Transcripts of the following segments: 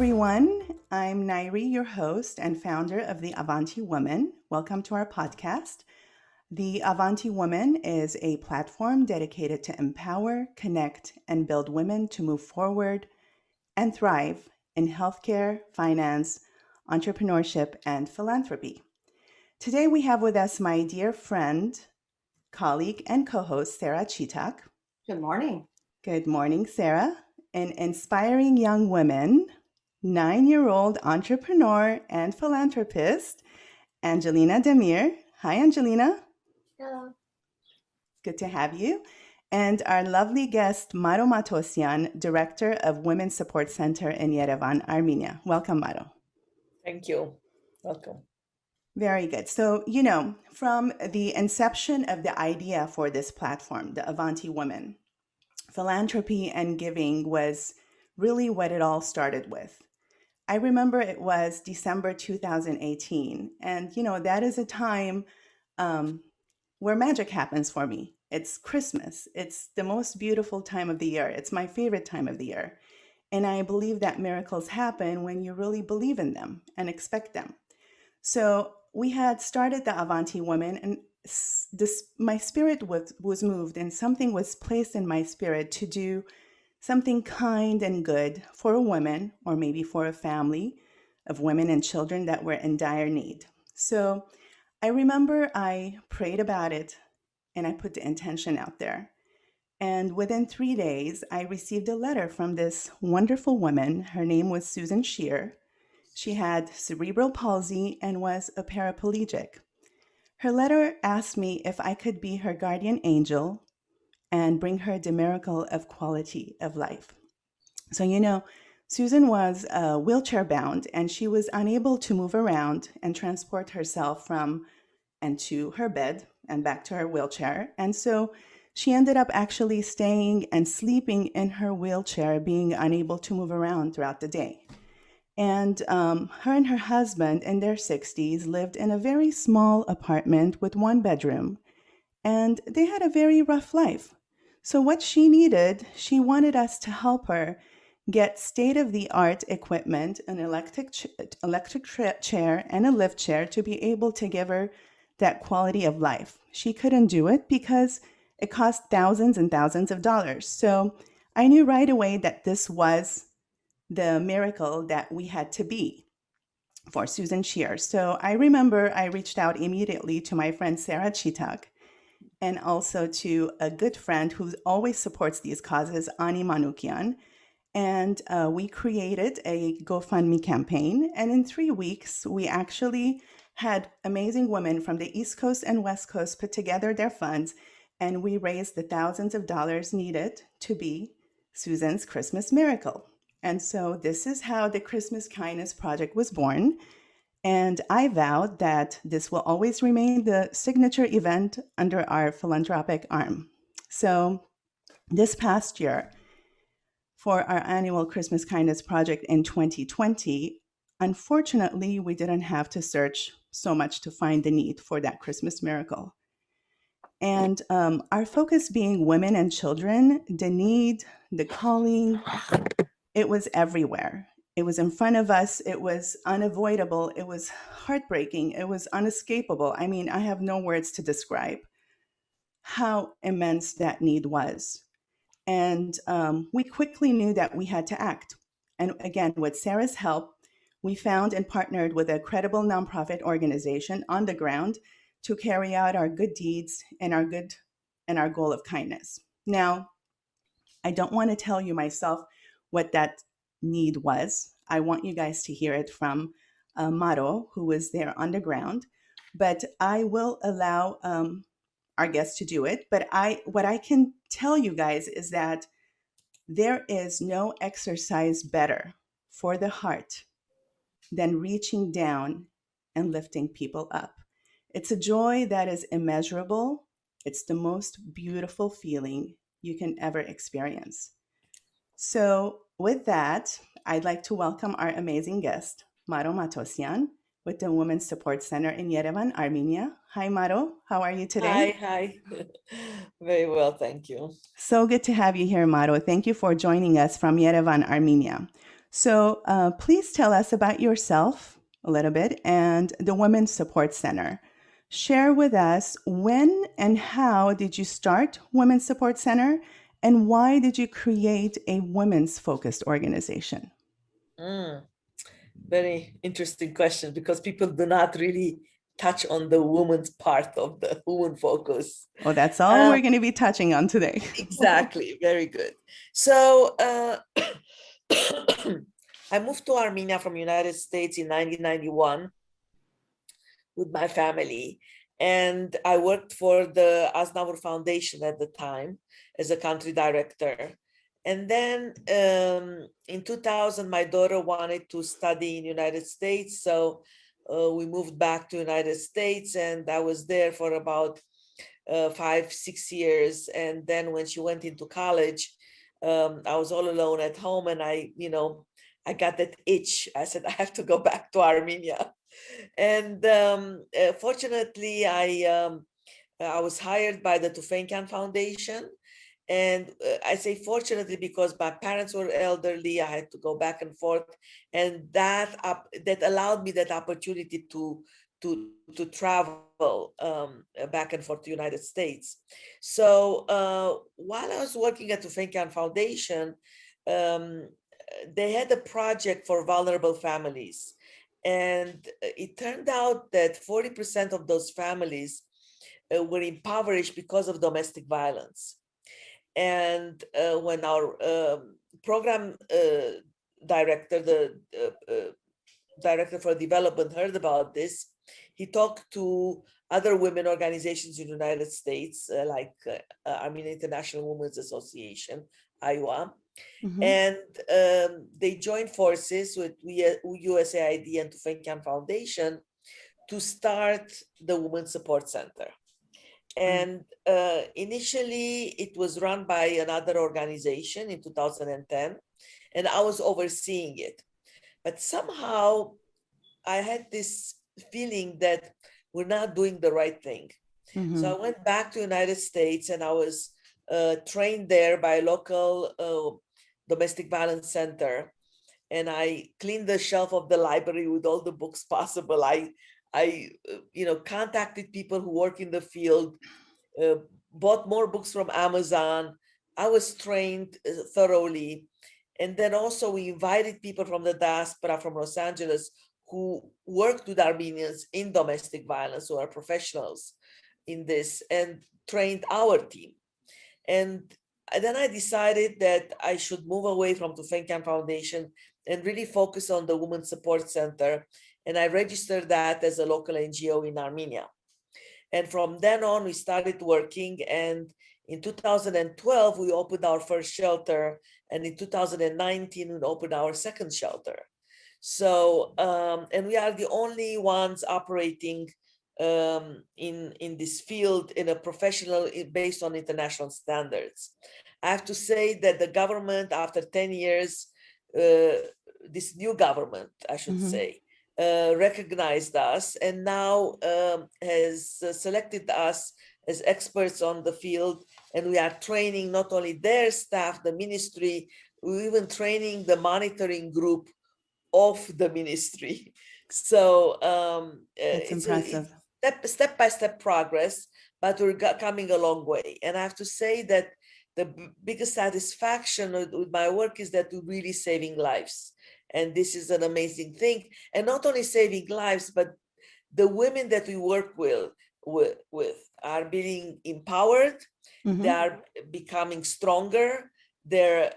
everyone. I'm Nairy, your host and founder of the Avanti Woman. Welcome to our podcast. The Avanti Woman is a platform dedicated to empower, connect, and build women to move forward and thrive in healthcare, finance, entrepreneurship, and philanthropy. Today, we have with us my dear friend, colleague, and co host, Sara Chitak. Good morning. Good morning, Sara. An inspiring young woman, 9-year-old entrepreneur and philanthropist, Angelina Demir. Hi, Angelina. Hello. Good to have you. And our lovely guest, Maro Matosian, Director of Women's Support Center in Yerevan, Armenia. Welcome, Maro. Thank you. Welcome. Very good. So, from the inception of the idea for this platform, the Avanti Woman, philanthropy and giving was really what it all started with. I remember it was December 2018. And, that is a time where magic happens for me. It's Christmas. It's the most beautiful time of the year. It's my favorite time of the year. And I believe that miracles happen when you really believe in them and expect them. So we had started the Avanti Woman, and my spirit was moved, and something was placed in my spirit to do something kind and good for a woman, or maybe for a family of women and children that were in dire need. So I remember I prayed about it, and I put the intention out there. And within 3 days, I received a letter from this wonderful woman. Her name was Susan Shear. She had cerebral palsy and was a paraplegic. Her letter asked me if I could be her guardian angel and bring her the miracle of quality of life. So, Susan was wheelchair bound, and she was unable to move around and transport herself from and to her bed and back to her wheelchair. And so she ended up actually staying and sleeping in her wheelchair, being unable to move around throughout the day. And her and her husband in their 60s lived in a very small apartment with 1 bedroom. And they had a very rough life. So what she needed, she wanted us to help her get state-of-the-art equipment, an electric chair and a lift chair to be able to give her that quality of life. She couldn't do it because it cost thousands and thousands of dollars. So I knew right away that this was the miracle that we had to be for Susan Shear. So I remember I reached out immediately to my friend Sara Chitak, and also to a good friend who always supports these causes, Ani Manukian. And we created a GoFundMe campaign. And in 3 weeks, we actually had amazing women from the East Coast and West Coast put together their funds, and we raised the thousands of dollars needed to be Susan's Christmas miracle. And so this is how the Christmas Kindness Project was born. And I vowed that this will always remain the signature event under our philanthropic arm. So this past year, for our annual Christmas Kindness Project in 2020, unfortunately, we didn't have to search so much to find the need for that Christmas miracle. And our focus being women and children, the need, the calling, it was everywhere. It was in front of us. It was unavoidable. It was heartbreaking. It was unescapable. I mean, I have no words to describe how immense that need was. And we quickly knew that we had to act. And again, with Sara's help, we found and partnered with a credible nonprofit organization on the ground to carry out our good deeds and our goal of kindness. Now, I don't want to tell you myself what that need was. I want you guys to hear it from Maro, who was there on the ground, but I will allow our guests to do it. But what I can tell you guys is that there is no exercise better for the heart than reaching down and lifting people up. It's a joy that is immeasurable. It's the most beautiful feeling you can ever experience. So with that, I'd like to welcome our amazing guest, Maro Matosian, with the Women's Support Center in Yerevan, Armenia. Hi, Maro. How are you today? Hi. Very well, thank you. So good to have you here, Maro. Thank you for joining us from Yerevan, Armenia. So please tell us about yourself a little bit and the Women's Support Center. Share with us when and how did you start Women's Support Center and why did you create a women's focused organization? Mm, very interesting question because people do not really touch on the woman's part of the woman focus. Well, that's all Uh, we're going to be touching on today. exactly, very good. So I moved to Armenia from United States in 1991 with my family. And I worked for the Aznavour Foundation at the time as a country director. And then in 2000, my daughter wanted to study in United States. So we moved back to United States and I was there for about 5-6 years. And then when she went into college, I was all alone at home and I got that itch. I said, I have to go back to Armenia. And fortunately, I was hired by the Tufenkian Foundation. And I say fortunately because my parents were elderly, I had to go back and forth, and that allowed me that opportunity to travel back and forth to the United States. So while I was working at Tufenkian Foundation, um, they had a project for vulnerable families. And it turned out that 40% of those families were impoverished because of domestic violence. And when our program director, the director for development, heard about this, he talked to other women organizations in the United States, like Armenian International Women's Association, IWA, Mm-hmm. and they joined forces with USAID and Tufenkian Foundation to start the Women's Support Center. Right. And initially, it was run by another organization in 2010, and I was overseeing it. But somehow, I had this feeling that we're not doing the right thing. Mm-hmm. So I went back to the United States, and I was trained there by a local domestic violence center, and I cleaned the shelf of the library with all the books possible. I contacted people who work in the field, bought more books from Amazon. I was trained thoroughly. And then also we invited people from the diaspora from Los Angeles who worked with Armenians in domestic violence, who are professionals in this, and trained our team. And then I decided that I should move away from the Tufenkian Foundation and really focus on the Women's Support Center. And I registered that as a local NGO in Armenia. And from then on, we started working. And in 2012, we opened our first shelter. And in 2019, we opened our second shelter. So, and we are the only ones operating in this field in a professional based on international standards. I have to say that the government, after 10 years, this new government, I should Mm-hmm. say, recognized us and now has selected us as experts on the field. And we are training not only their staff, the ministry, we're even training the monitoring group of the ministry. So That's impressive. it's step-by-step progress, but we're coming a long way. And I have to say that the biggest satisfaction with my work is that we're really saving lives. And this is an amazing thing. And not only saving lives, but the women that we work with are being empowered. Mm-hmm. They are becoming stronger. Their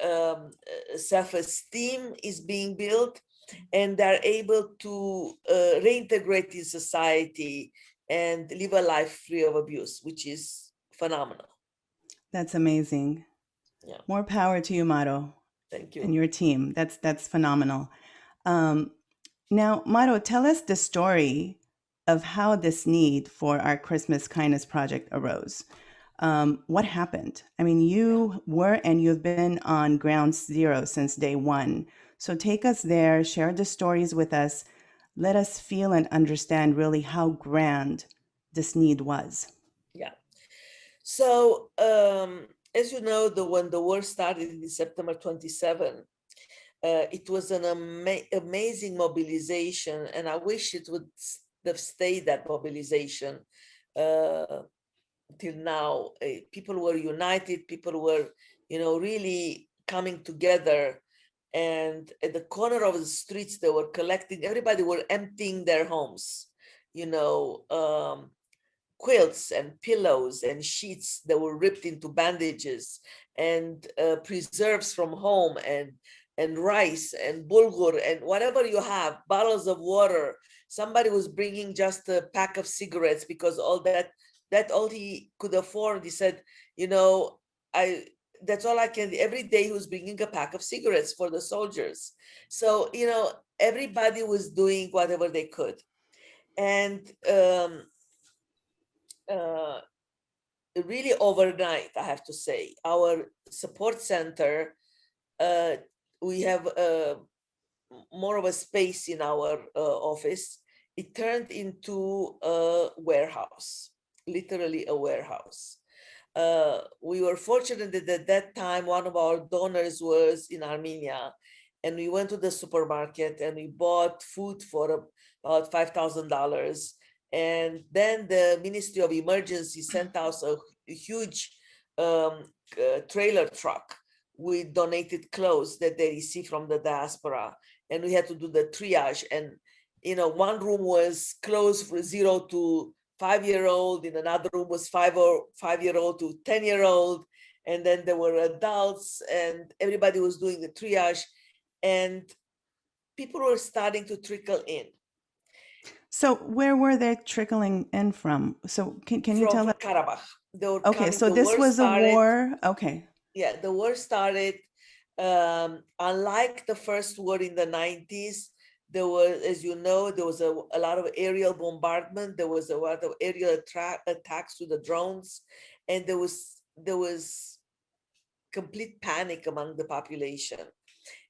self-esteem is being built, and they're able to reintegrate in society and live a life free of abuse, which is phenomenal. That's amazing. Yeah, More power to you, Maro, thank and you. your team. That's phenomenal. Um, Now, Maro, tell us the story of how this need for our Christmas Kindness Project arose. What happened? I mean, you were and you've been on ground zero since day one. So take us there, share the stories with us. Let us feel and understand really how grand this need was. Yeah. So, as you know, when the war started in September 27, It was an amazing mobilization, and I wish it would have stayed that mobilization till now. People were united, people were, really coming together. And at the corner of the streets, they were collecting, everybody were emptying their homes, you know, quilts and pillows and sheets that were ripped into bandages, and preserves from home, and rice and bulgur and whatever you have, bottles of water. Somebody was bringing just a pack of cigarettes because that all he could afford. He said, I that's all I can. Every day he was bringing a pack of cigarettes for the soldiers. So everybody was doing whatever they could. And uh, really overnight, I have to say, our support center, uh, we have more of a space in our office. It turned into a warehouse, literally a warehouse. We were fortunate that at that time, one of our donors was in Armenia, and we went to the supermarket and we bought food for about $5,000. And then the Ministry of Emergency sent us a huge trailer truck with donated clothes that they received from the diaspora. And we had to do the triage. And, one room was clothes for 0 to 5-year-old, in another room was 5-year-old to 10-year-old. And then there were adults, and everybody was doing the triage. And people were starting to trickle in. So where were they trickling in from? So can you tell From us? Karabakh. They were Okay, coming. so The this war was a started. war. Okay. Yeah, the war started. Unlike the first war in the 90s, there was, as you know, there was a lot of aerial bombardment. There was a lot of aerial attacks with the drones, and there was complete panic among the population.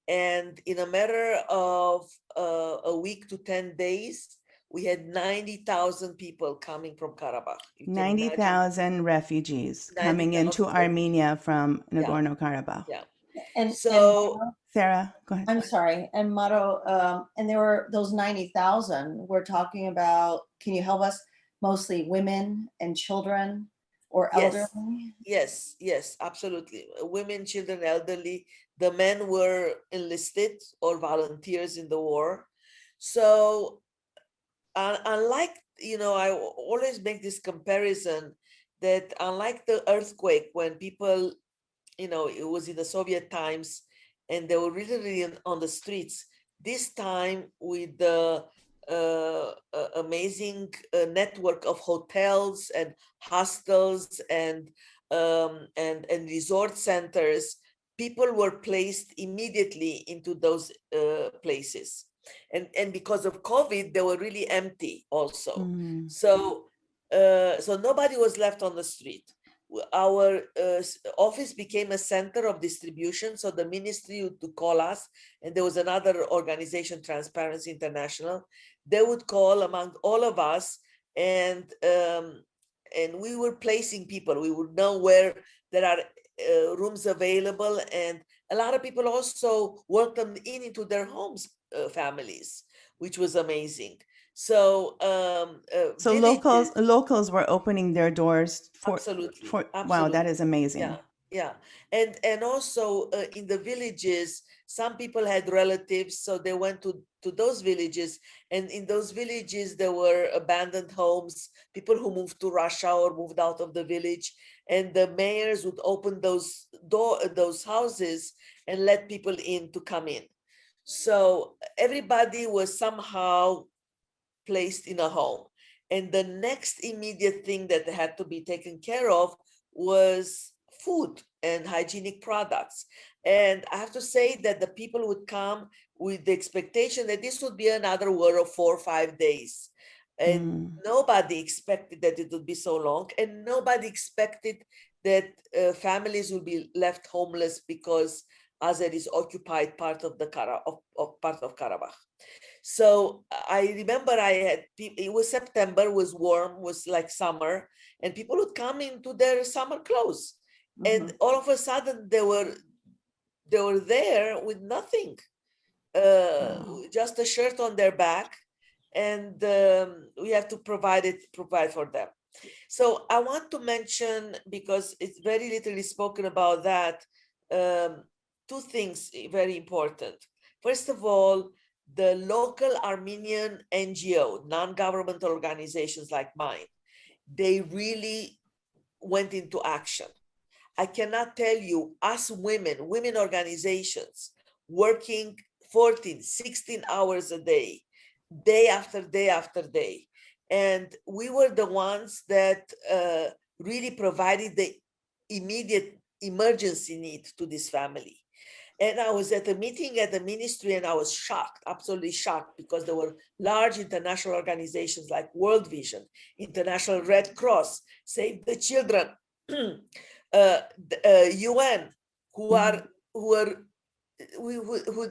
And in a matter of a week to 10 days, we had 90,000 people coming from Karabakh. You can imagine 90,000 refugees coming into 90,000. Armenia from Yeah, Nagorno-Karabakh. yeah. And So Sarah, go ahead. I'm sorry, and Maro, and there were those 90,000. We're talking about. Can you help us? Mostly women and children, or yes, elderly. yes, absolutely. Women, children, elderly. The men were enlisted or volunteers in the war. So unlike, I always make this comparison that unlike the earthquake, when people, it was in the Soviet times and they were really on the streets, this time with the amazing network of hotels and hostels and resort centers, people were placed immediately into those places. And because of COVID, they were really empty also. So nobody was left on the street. Our office became a center of distribution. So the ministry would call us, and there was another organization, Transparency International. They would call among all of us, and we were placing people. We would know where there are rooms available, and a lot of people also welcomed into their homes, families, which was amazing. So So locals were opening their doors for absolutely. Wow, that is amazing. Yeah. And also in the villages, some people had relatives, so they went to those villages, and in those villages there were abandoned homes, people who moved to Russia or moved out of the village, and the mayors would open those houses and let people in to come in. So everybody was somehow placed in a home. And the next immediate thing that had to be taken care of was food and hygienic products. And I have to say that the people would come with the expectation that this would be another war of 4 or 5 days. And nobody expected that it would be so long. And nobody expected that families would be left homeless because Azer is occupied part of Karabakh. So I remember it was September, was warm, was like summer, and people would come into their summer clothes. And all of a sudden they were there with nothing. Wow. just a shirt on their back, and we have to provide for them. So I want to mention, because it's very little is spoken about that, two things very important. First of all, the local Armenian NGO, non-governmental organizations like mine, they really went into action. I cannot tell you, us women organizations working 14, 16 hours a day after day after day. And we were the ones that really provided the immediate emergency need to this family. And I was at a meeting at the ministry, and I was shocked, absolutely shocked, because there were large international organizations like World Vision, International Red Cross, Save the Children, UN, who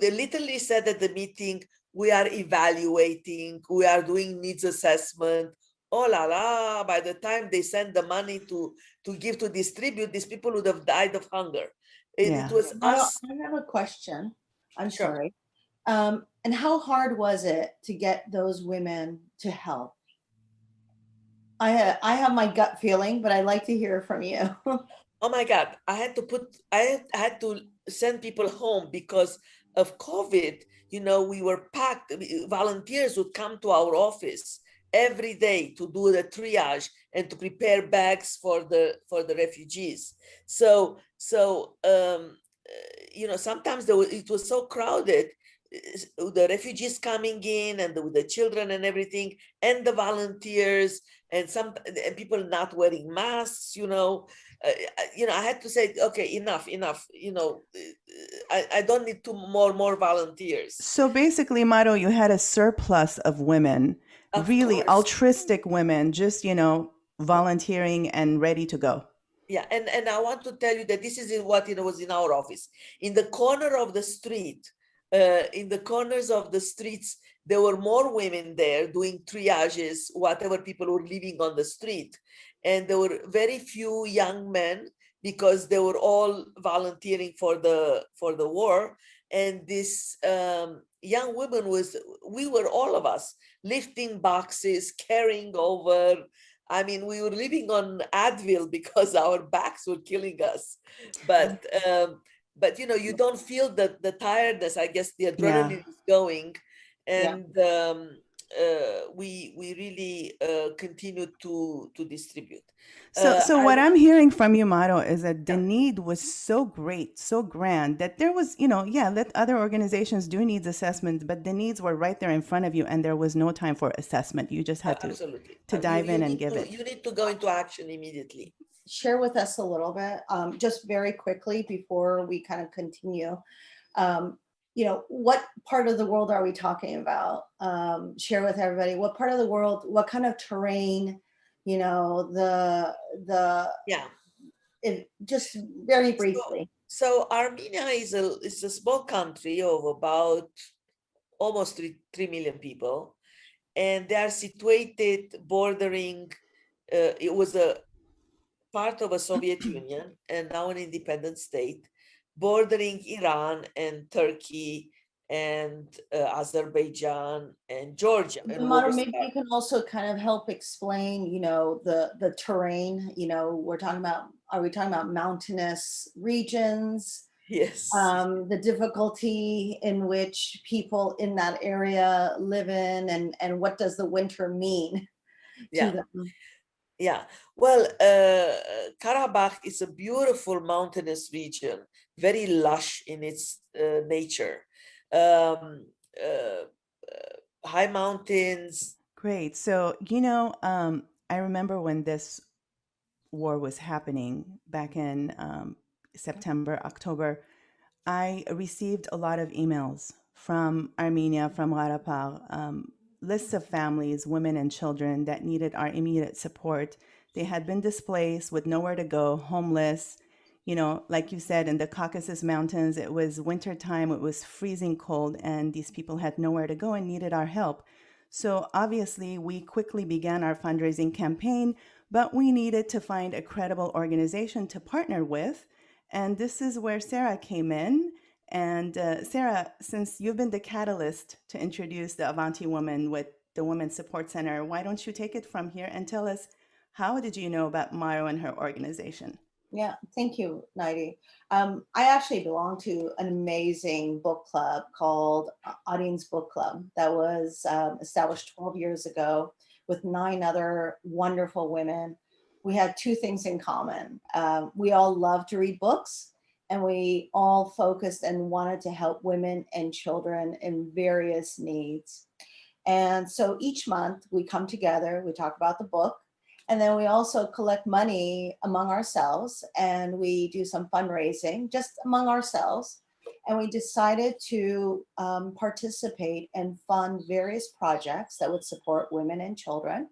they literally said at the meeting, we are evaluating, we are doing needs assessment. Oh la la! By the time they send the money to give to distribute, these people would have died of hunger. Yeah. It was Maro, us. I have a question. I'm Sure. sorry. And how hard was it to get those women to help? I have my gut feeling, but I'd like to hear from you. Oh my God, I had to send people home because of COVID. We were packed. Volunteers would come to our office every day to do the triage and to prepare bags for the refugees. So sometimes it was so crowded, the refugees coming in, and the children and everything, and the volunteers, and people not wearing masks. I had to say, okay, enough. I don't need more volunteers. So basically, Maro, you had a surplus of women, Of really course. altruistic women, just, volunteering and ready to go. Yeah, and I want to tell you that this is what was in our office. In the corner of the street, in the corners of the streets, there were more women there doing triages, whatever people were living on the street. And there were very few young men, because they were all volunteering for the war. And this young woman we were, all of us, lifting boxes, carrying over. I mean, we were living on Advil because our backs were killing us. But you don't feel the tiredness. I guess the adrenaline is going, and we really continue to distribute. So what I'm hearing from you, Maro, is that the need was so great, so grand, that there was, let other organizations do needs assessments, but the needs were right there in front of you, and there was no time for assessment. You just had to dive in and give it. You need to go into action immediately. Share with us a little bit, just very quickly before we kind of continue. What part of the world are we talking about? Share with everybody what part of the world, what kind of terrain, just very briefly. So Armenia is a small country of about almost 3 million people, and they are situated bordering. It was a part of a Soviet Union and now an independent state, bordering Iran and Turkey and Azerbaijan and Georgia. And Maro, maybe you can also kind of help explain, the terrain. Are we talking about mountainous regions? Yes. The difficulty in which people in that area live in, and what does the winter mean to them? Yeah, well, Karabakh is a beautiful mountainous region, very lush in its nature. High mountains. Great. So, I remember when this war was happening back in September, October, I received a lot of emails from Armenia, from Karabakh, lists of families, women and children that needed our immediate support. They had been displaced with nowhere to go, homeless. Like you said, in the Caucasus Mountains, it was wintertime, it was freezing cold, and these people had nowhere to go and needed our help. So obviously, we quickly began our fundraising campaign, but we needed to find a credible organization to partner with. And this is where Sara came in. And Sarah, since you've been the catalyst to introduce the Avanti Woman with the Women's Support Center, why don't you take it from here and tell us, how did you know about Maro and her organization? Yeah, thank you, Nairy. I actually belong to an amazing book club called Audience Book Club that was established 12 years ago with 9 other wonderful women. We had 2 things in common. We all love to read books, and we all focused and wanted to help women and children in various needs. And so each month we come together, we talk about the book, and then we also collect money among ourselves, and we do some fundraising just among ourselves. And we decided to participate and fund various projects that would support women and children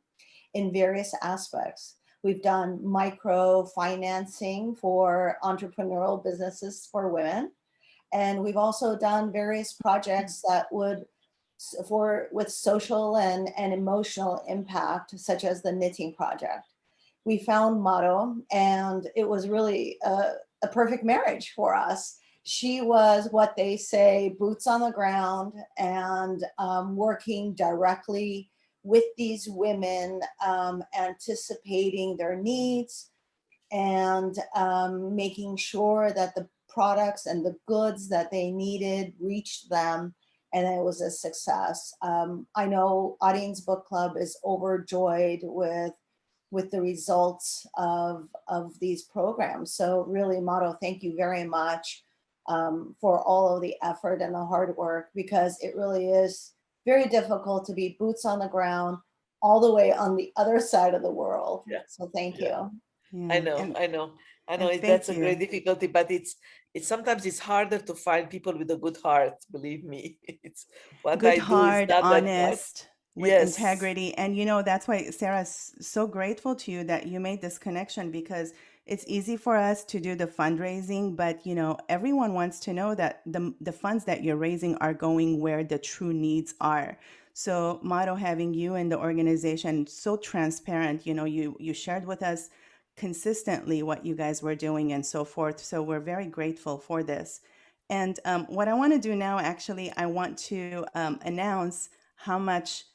in various aspects. We've done micro financing for entrepreneurial businesses for women. And we've also done various projects that would with social and emotional impact, such as the knitting project. We found Maro, and it was really a perfect marriage for us. She was what they say, boots on the ground, and working directly with these women, anticipating their needs, and making sure that the products and the goods that they needed reached them, and it was a success. I know Audience Book Club is overjoyed with the results of these programs. So really, Maro, thank you very much for all of the effort and the hard work, because it really is very difficult to be boots on the ground all the way on the other side of the world. Yeah. So thank Yeah. you. Yeah. I know, And, I know, I and know. thank That's a great you. difficulty, but it's sometimes it's harder to find people with a good heart. Believe me, it's what Good I do is heart, not that hard. honest, with Yes, integrity. And that's why Sarah's so grateful to you that you made this connection, because it's easy for us to do the fundraising, but everyone wants to know that the funds that you're raising are going where the true needs are. So Motto, having you in the organization so transparent, you shared with us consistently what you guys were doing and so forth. So we're very grateful for this. And what I want to do now, actually, I want to announce how much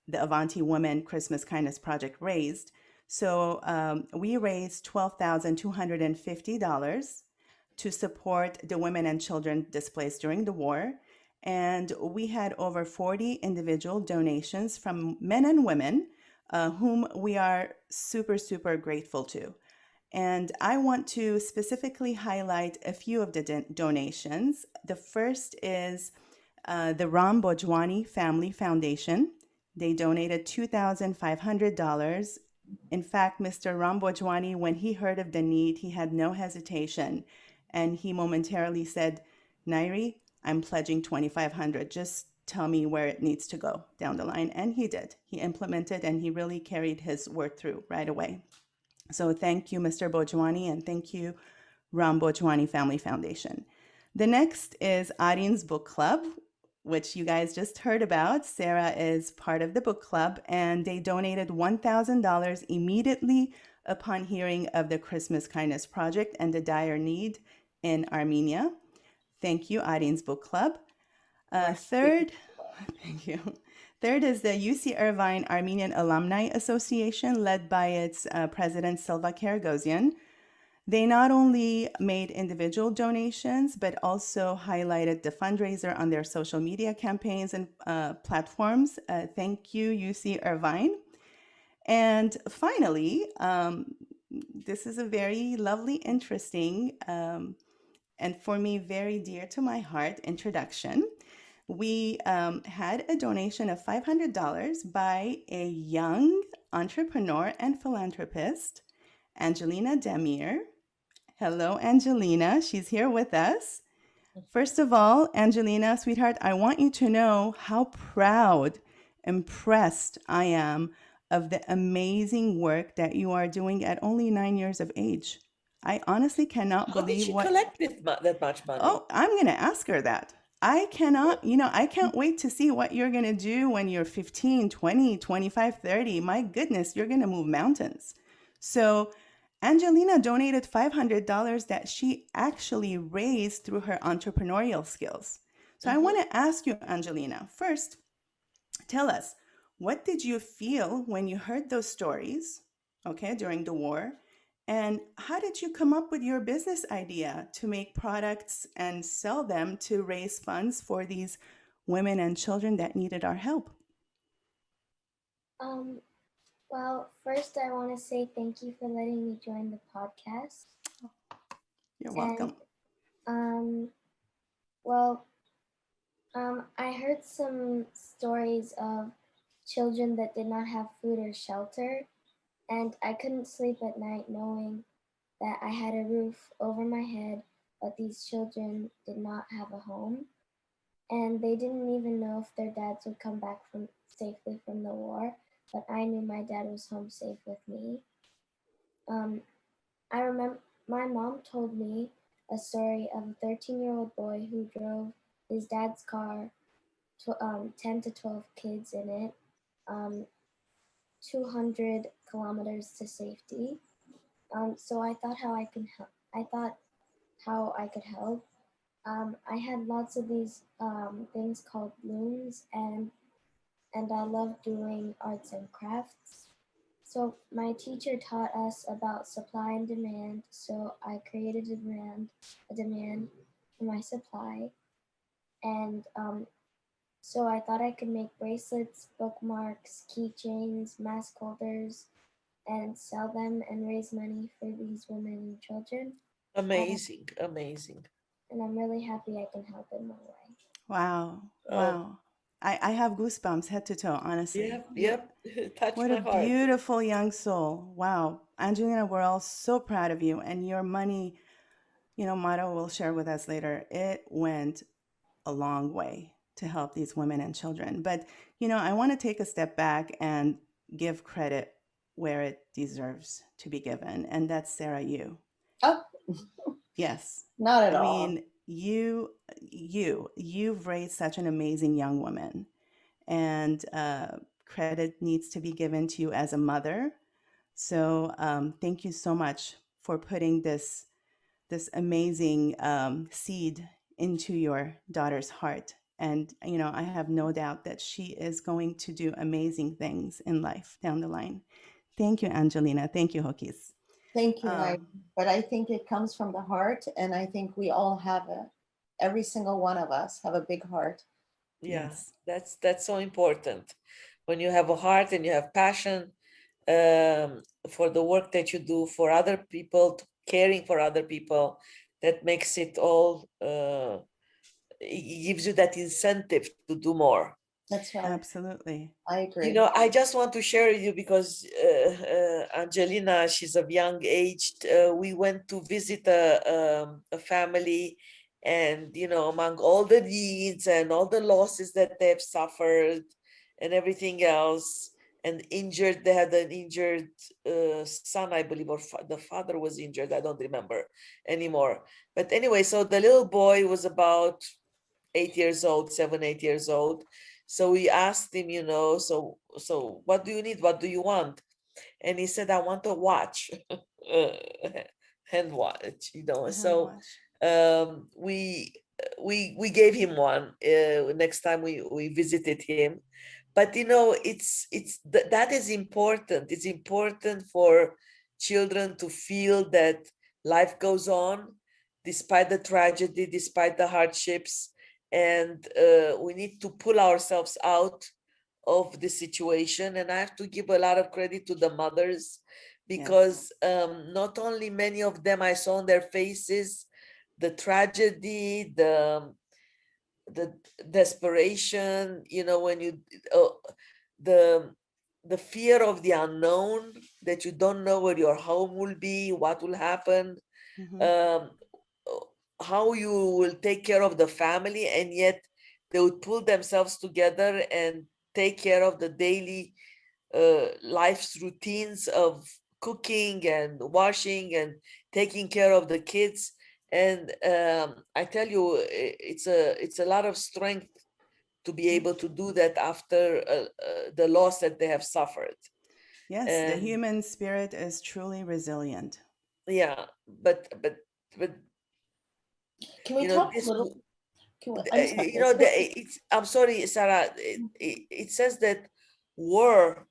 the Avanti Woman Christmas Kindness Project raised. So we raised $12,250 to support the women and children displaced during the war. And we had over 40 individual donations from men and women, whom we are super, super grateful to. And I want to specifically highlight a few of the donations. The first is the Ram Bojwani Family Foundation. They donated $2,500. In fact, Mr. Ram Bojwani, when he heard of the need, he had no hesitation. And he momentarily said, Nairy, I'm pledging $2,500. Just tell me where it needs to go down the line. And he did. He implemented, and he really carried his word through right away. So thank you, Mr. Bojwani, and thank you, Ram Bojwani Family Foundation. The next is Audience Book Club, which you guys just heard about. Sarah is part of the book club, and they donated $1,000 immediately upon hearing of the Christmas Kindness Project and the dire need in Armenia. Thank you, Audience Book Club. Third, thank you. Third is the UC Irvine Armenian Alumni Association, led by its president, Silva Ghazourian. They not only made individual donations, but also highlighted the fundraiser on their social media campaigns and platforms. Thank you, UC Irvine. And finally, this is a very lovely, interesting, and for me, very dear to my heart introduction. We had a donation of $500 by a young entrepreneur and philanthropist, Angelina Demir. Hello, Angelina. She's here with us. First of all, Angelina, sweetheart, I want you to know how proud, impressed I am of the amazing work that you are doing at only 9 years of age. I honestly cannot how did believe she what... collect that much money? Oh, I'm going to ask her that. I cannot, I can't wait to see what you're going to do when you're 15, 20, 25, 30. My goodness, you're going to move mountains. So Angelina donated $500 that she actually raised through her entrepreneurial skills. So I want to ask you, Angelina, first, tell us, what did you feel when you heard those stories, okay, during the war? And how did you come up with your business idea to make products and sell them to raise funds for these women and children that needed our help? Um, well, first I want to say thank you for letting me join the podcast. You're And welcome. well, I heard some stories of children that did not have food or shelter, and I couldn't sleep at night knowing that I had a roof over my head, but these children did not have a home, and they didn't even know if their dads would come back from safely from the war. But I knew my dad was home safe with me. Um, I remember my mom told me a story of a 13-year-old boy who drove his dad's car, 10 to 12 kids in it, um, 200 kilometers to safety. So I thought how I could help. I thought how I could help. I had lots of these things called looms, and I love doing arts and crafts. So my teacher taught us about supply and demand. So I created a demand for my supply, and so I thought I could make bracelets, bookmarks, keychains, mask holders, and sell them and raise money for these women and children. Amazing, amazing. And I'm really happy I can help in my way. Wow. Oh, Wow. I have goosebumps head to toe, honestly. yep, yep. Touch What a my heart. beautiful young soul. Wow. Angelina, we're all so proud of you. And your money, Maro will share with us later, it went a long way to help these women and children. But, I want to take a step back and give credit where it deserves to be given. And that's Sarah, you. Oh, Yes. not at I all. mean, you've raised such an amazing young woman, and credit needs to be given to you as a mother. So thank you so much for putting this amazing seed into your daughter's heart. And I have no doubt that she is going to do amazing things in life down the line. Thank you, Angelina. Thank you, Hokis. Thank you, Nairy. Um, But I think it comes from the heart, and I think we all have every single one of us have a big heart. Yeah, yes. that's so important. When you have a heart and you have passion for the work that you do for other people, caring for other people, that makes it all, it gives you that incentive to do more. That's right. Absolutely. I You agree. know, I just want to share with you because Angelina, she's of young age. We went to visit a family, and among all the needs and all the losses that they've suffered, and everything else, and injured. They had an injured son, I believe, or the father was injured. I don't remember anymore. But anyway, so the little boy was about 8 years old, 7, 8 years old. So we asked him, so what do you need? What do you want? And he said, I want a watch, hand watch, A hand So watch. we gave him one next time we visited him. But that is important. It's important for children to feel that life goes on despite the tragedy, despite the hardships, and we need to pull ourselves out of the situation. And I have to give a lot of credit to the mothers, because not only many of them, I saw on their faces the tragedy, the desperation, when you the the fear of the unknown, that you don't know where your home will be, what will happen, Mm-hmm. um, how you will take care of the family, and yet they would pull themselves together and take care of the daily life's routines of cooking and washing and taking care of the kids. And I tell you, it's a lot of strength to be able to do that after the loss that they have suffered. Yes, the And human spirit is truly resilient. yeah, but Can we you know talk a this. little? I'm sorry. You know, it's, I'm sorry, Sarah. It says that war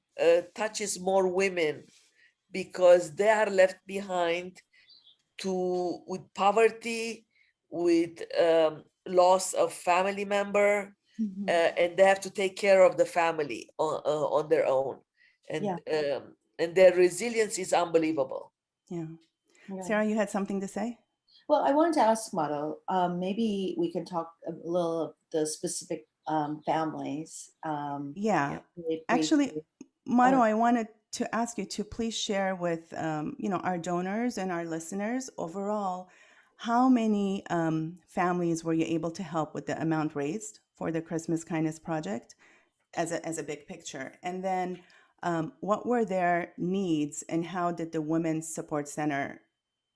touches more women because they are left behind to with poverty, with loss of family member, Mhm. and they have to take care of the family on their own, Yeah. and their resilience is unbelievable. Yeah. Yeah. Sarah, you had something to say? Well, I wanted to ask Maro, maybe we can talk a little of the specific families. Yeah. Really Actually, briefly. Maro, Oh, I wanted to ask you to please share with our donors and our listeners overall, how many families were you able to help with the amount raised for the Christmas Kindness Project as a big picture? And then what were their needs and how did the Women's Support Center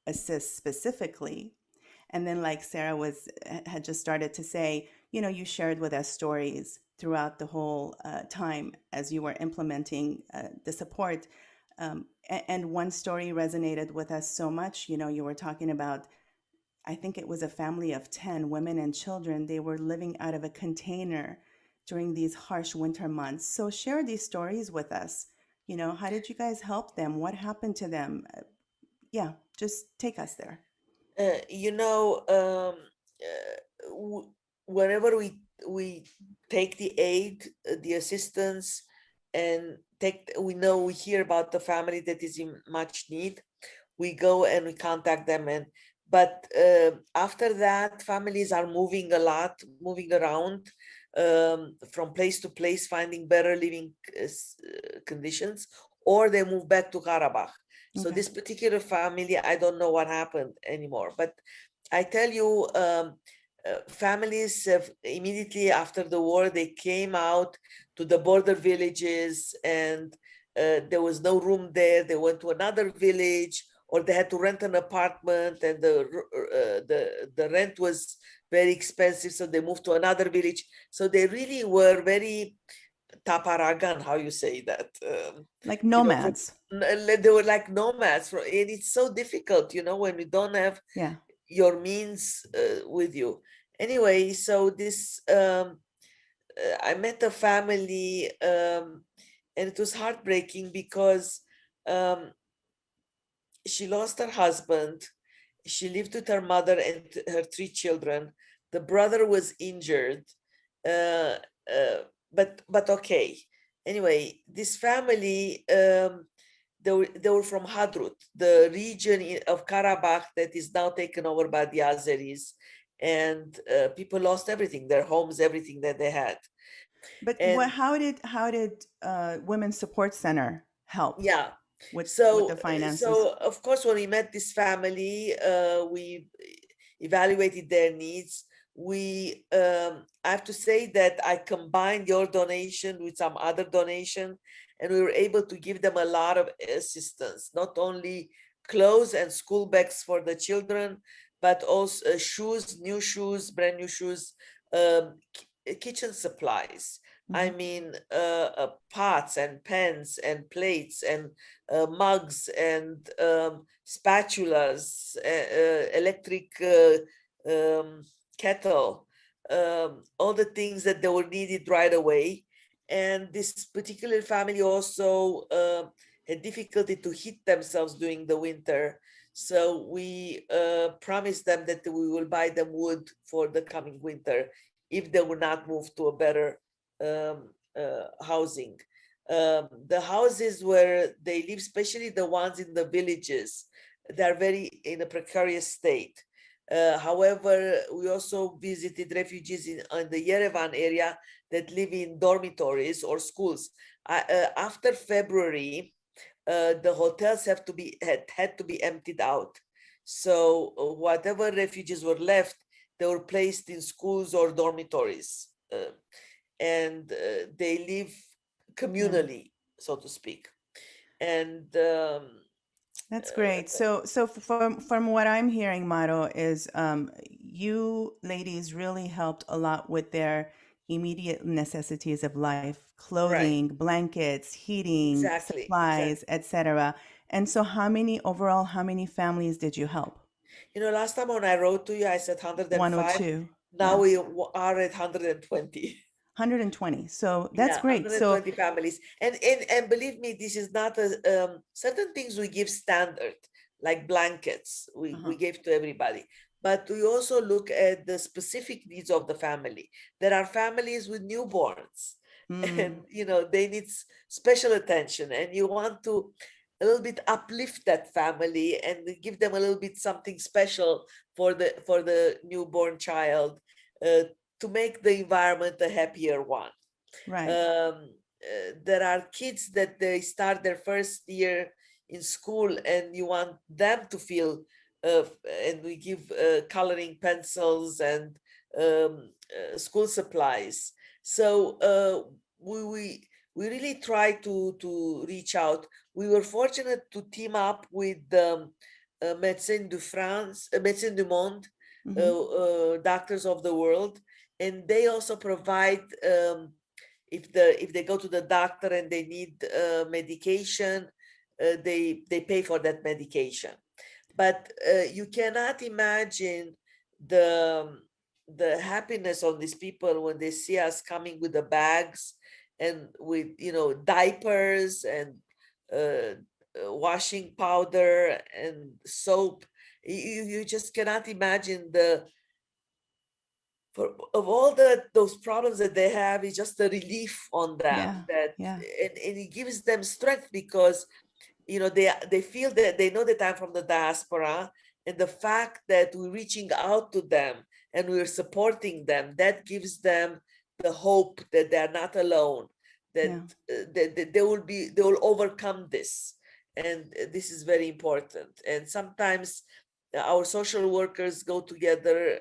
assist specifically? And then, like Sarah had just started to say, you shared with us stories throughout the whole time as you were implementing the support. And one story resonated with us so much. You were talking about, I think it was a family of 10 women and children. They were living out of a container during these harsh winter months. So share these stories with us. How did you guys help them? What happened to them? Yeah, just take us there. You know, whenever we take the aid, the assistance, and we hear about the family that is in much need, we go and we contact them. And but after that, families are moving a lot, moving around from place to place, finding better living conditions, or they move back to Karabakh. So Okay. this particular family, I don't know what happened anymore. But I tell you, families immediately after the war, they came out to the border villages, and there was no room there. They went to another village, or they had to rent an apartment, and the rent was very expensive, so they moved to another village. So they really were very taparagan, how you say that, Like you know, from, nomads. they were like nomads, and it's so difficult, when you don't have Yeah. your means with you. Anyway, so this I met a family, and it was heartbreaking because um, she lost her husband. She lived with her mother and her 3 children. The brother was injured, uh, uh, but okay. Anyway, this family, they were from Hadrut, the region of Karabakh that is now taken over by the Azeris, and people lost everything, their homes, everything that they had. But And how did Women's Support Center help yeah, with so the finances? so of course, when we met this family, we evaluated their needs. I have to say that I combined your donation with some other donation, and we were able to give them a lot of assistance, not only clothes and school bags for the children, but also shoes, new shoes, brand new shoes, kitchen supplies. I Mhm. mean, pots and pans and plates and mugs and spatulas, electric kettle, all the things that they were needed right away. And this particular family also had difficulty to heat themselves during the winter. So we promised them that we will buy them wood for the coming winter if they will not move to a better housing. The houses where they live, especially the ones in the villages, they're very in a precarious state. However, we also visited refugees in the Yerevan area that live in dormitories or schools. After February, the hotels had to be emptied out. So whatever refugees were left, they were placed in schools or dormitories, and they live Yeah. communally, so to speak. And That's great. So from what I'm hearing, Maro, is you ladies really helped a lot with their immediate necessities of life, right, clothing, blankets, heating, exactly, supplies, etc. And so how many families did you help? Last time when I wrote to you, I said 105. 102. Now Yeah. we are at 120. 120. So that's Yeah, great. So 120 families. And believe me, this is not a certain things we give standard, like blankets, we gave to everybody. But we also look at the specific needs of the family. There are families with newborns, and they need special attention, and you want to a little bit uplift that family and give them a little bit something special for the newborn child, to make the environment a happier one. right. There are kids that they start their first year in school, and you want them to feel, and we give coloring pencils and school supplies. So we really try to reach out. We were fortunate to team up with Médecins de France, Médecins du Monde, Doctors of the World, and they also provide, if they go to the doctor and they need medication, they pay for that medication. But you cannot imagine the happiness of these people when they see us coming with the bags and with diapers and washing powder and soap. You just cannot imagine of all those problems that they have, is just a relief on them. Yeah. And it gives them strength, because they feel that they know that I'm from the diaspora, and the fact that we're reaching out to them and we're supporting them, that gives them the hope that they're not alone, that they will overcome this. And this is very important. And sometimes our social workers go together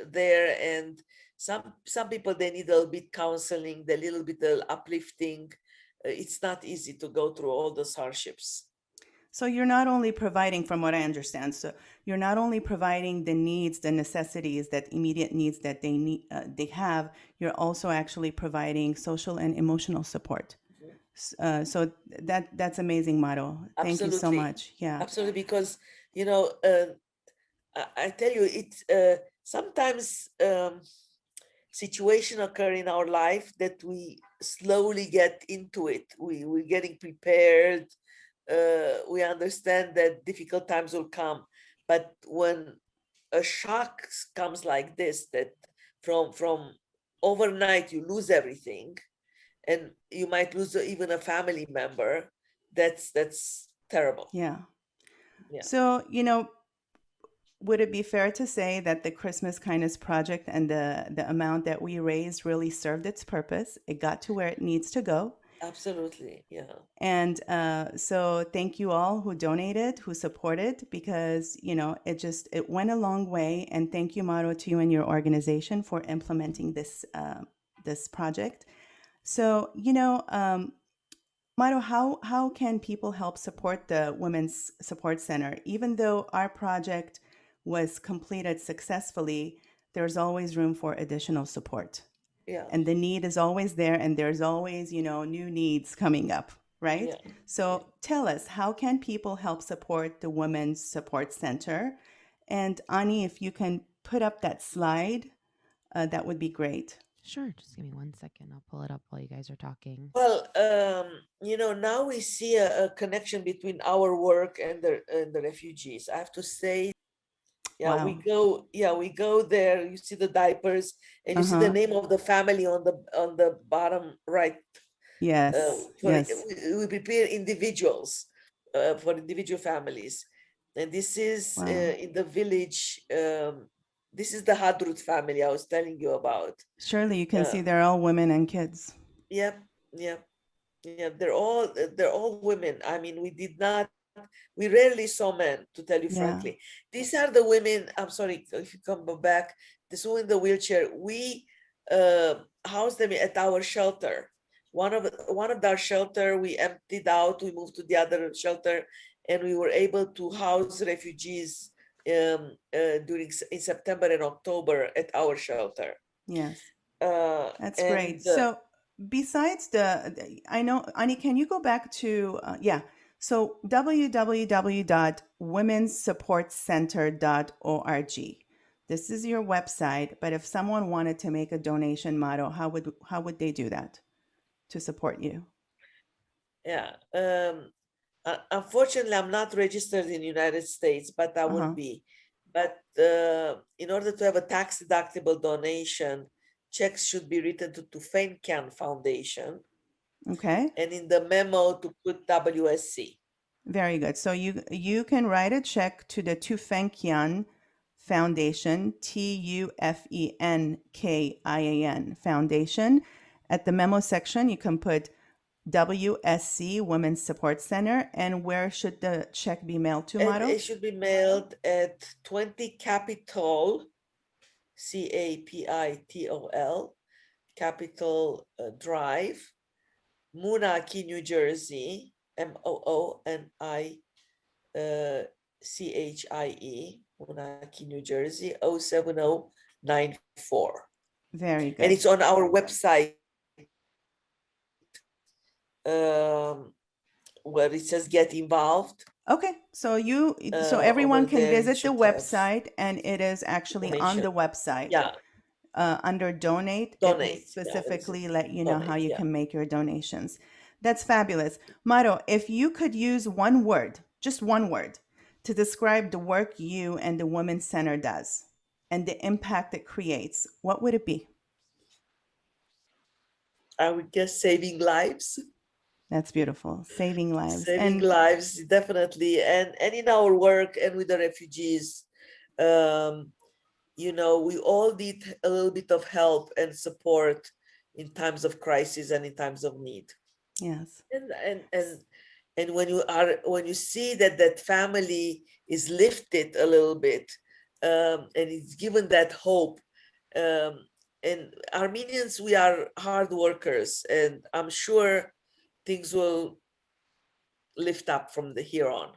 there, and some people, they need a little bit counseling, a little bit uplifting. It's not easy to go through all those hardships. So you're not only providing, from what I understand, so you're not only providing the needs, the necessities, that immediate needs that they need, they have. You're also actually providing social and emotional support. So that's amazing, Maro. Thank you so much. Yeah, absolutely. Because I tell you, it's sometimes situation occur in our life that we slowly get into it. We're getting prepared. We understand that difficult times will come, but when a shock comes like this, that from overnight you lose everything, and you might lose even a family member, that's terrible. Yeah. So would it be fair to say that the Christmas Kindness Project and the amount that we raised really served its purpose? It got to where it needs to go. Absolutely, yeah. And so thank you all who donated, who supported, because it went a long way. And thank you, Maro, to you and your organization for implementing this project. So Maro, how can people help support the Women's Support Center? Even though our project was completed successfully, there's always room for additional support. Yeah. And the need is always there, and there's always, new needs coming up, right? Yeah. So tell us, how can people help support the Women's Support Center? And Ani, if you can put up that slide, that would be great. Sure. Just give me 1 second. I'll pull it up while you guys are talking. Well, now we see a connection between our work and the refugees. I have to say, Wow. we go there. You see the diapers, and you see the name of the family on the bottom right. Yes. Yes. We prepare individuals for individual families, and this is in the village. This is the Hadrut family I was telling you about. Surely you can see they're all women and kids. Yep. They're all women. I mean, we rarely saw men, to tell you frankly. These are the women. I'm sorry if you come back. This woman in the wheelchair. We housed them at our shelter. One of our shelter we emptied out. We moved to the other shelter, and we were able to house refugees in September and October at our shelter. Yes, that's great. So besides I know, Ani, can you go back to So www.womensupportcenter.org. This is your website, but if someone wanted to make a donation, Maro, how would they do that to support you? Yeah. Unfortunately, I'm not registered in the United States, but I would be. But in order to have a tax-deductible donation, checks should be written to Tufenkian Foundation. Okay. And in the memo to put WSC. Very good. So you can write a check to the Tufenkian Foundation, Tufenkian Foundation. At the memo section, you can put WSC Women's Support Center. And where should the check be mailed to, Maro? It should be mailed at 20 Capitol, Capitol, Capitol Drive, Moonachie, New Jersey, Moonachie, Moonachie, New Jersey, 07094. Very good. And it's on our website where it says get involved. Okay, so so everyone can visit the website, and it is actually on the website. Yeah. Under donate, it will specifically let you know how you can make your donations. That's fabulous. Maro, if you could use one word, just one word, to describe the work you and the Women's Center does and the impact it creates, what would it be? I would guess saving lives. That's beautiful. Saving lives. Saving lives, definitely. And in our work and with the refugees, you know, we all need a little bit of help and support in times of crisis and in times of need. Yes. And when you see that family is lifted a little bit, and it's given that hope, and Armenians, we are hard workers, and I'm sure things will lift up from here on.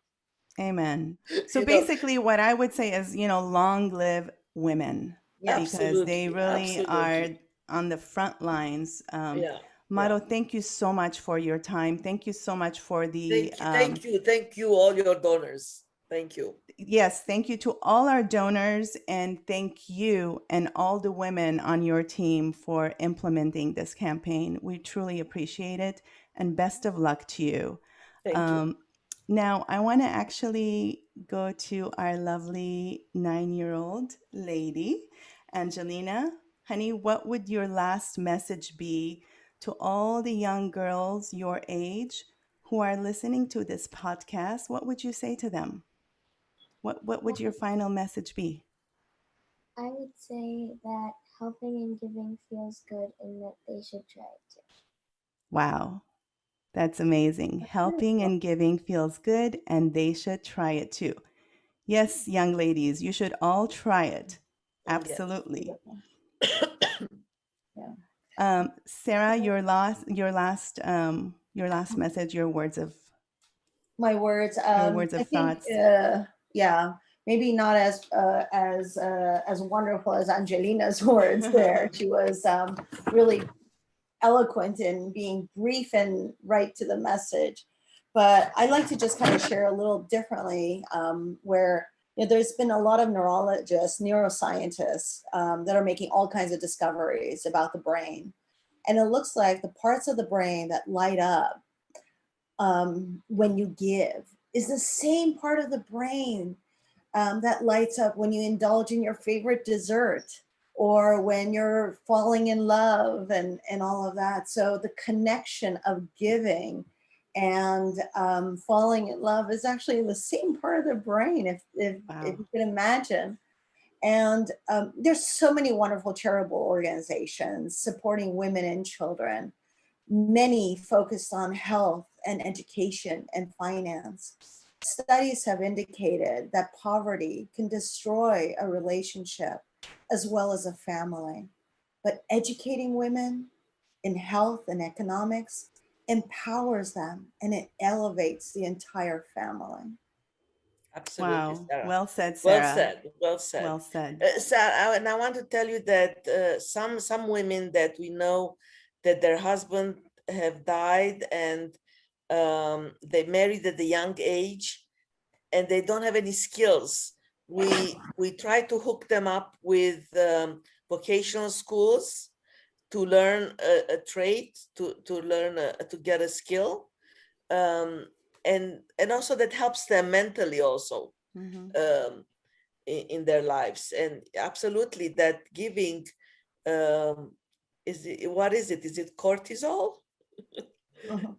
Amen. So basically what I would say is, long live women, because they really are on the front lines. Maro, thank you so much for your time. Thank you so much for the... Thank you, all your donors. Thank you. Yes, thank you to all our donors, and thank you and all the women on your team for implementing this campaign. We truly appreciate it, and best of luck to you. Thank you. Now, I want to actually go to our lovely 9-year-old lady, Angelina. Honey, what would your last message be to all the young girls your age who are listening to this podcast? What would you say to them? What would your final message be? I would say that helping and giving feels good and that they should try it too. Wow. That's amazing. Helping and giving feels good, and they should try it too. Yes, young ladies, you should all try it. Absolutely. Sara, your last message, your words of thoughts. Maybe not as wonderful as Angelina's words there. She was really eloquent in being brief and right to the message. But I'd like to just kind of share a little differently, where there's been a lot of neurologists, neuroscientists that are making all kinds of discoveries about the brain. And it looks like the parts of the brain that light up when you give is the same part of the brain that lights up when you indulge in your favorite dessert, or when you're falling in love and all of that. So the connection of giving and falling in love is actually in the same part of the brain, if you can imagine. And there's so many wonderful charitable organizations supporting women and children, many focused on health and education and finance. Studies have indicated that poverty can destroy a relationship as well as a family. But educating women in health and economics empowers them, and it elevates the entire family. Absolutely. Wow. Sarah. Well said, Sarah. Well said. Well said. Sarah, and I want to tell you that some women that we know that their husband have died, and They married at a young age, and they don't have any skills. We try to hook them up with vocational schools to learn a trade, to learn to get a skill, and also that helps them mentally also in their lives. And absolutely, that giving what is it? Is it cortisol?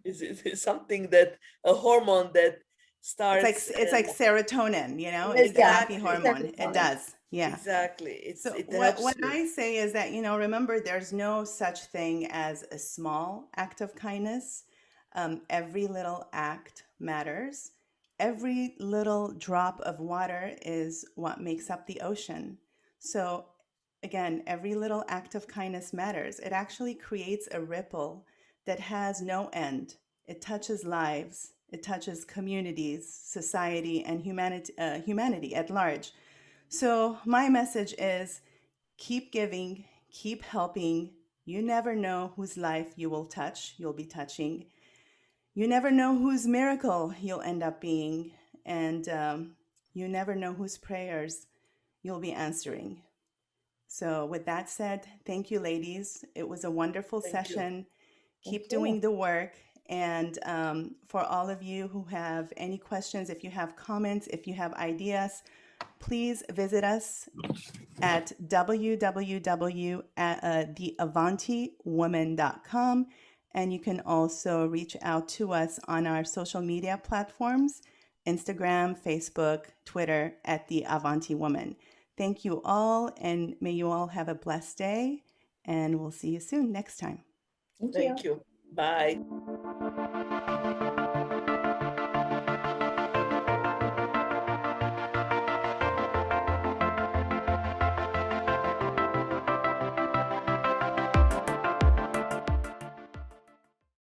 Is it something that a hormone that starts? It's like serotonin, it's the happy Exactly. hormone. It does. Yeah. Exactly. So It what helps you. I say is that, remember, there's no such thing as a small act of kindness. Every little act matters. Every little drop of water is what makes up the ocean. So again, every little act of kindness matters. It actually creates a ripple that has no end. It touches lives, it touches communities, society, and humanity at large. So my message is keep giving, keep helping. You never know whose life you'll be touching. You never know whose miracle you'll end up being. And you never know whose prayers you'll be answering. So, with that said, thank you, ladies. It was a wonderful Thank you. session. Keep Thank you. doing the work. And for all of you who have any questions, if you have comments, if you have ideas, please visit us at www.theavantiwoman.com. And you can also reach out to us on our social media platforms, Instagram, Facebook, Twitter, at The Avanti Woman. Thank you all, and may you all have a blessed day, and we'll see you soon next time. Thank you. Thank you. Bye.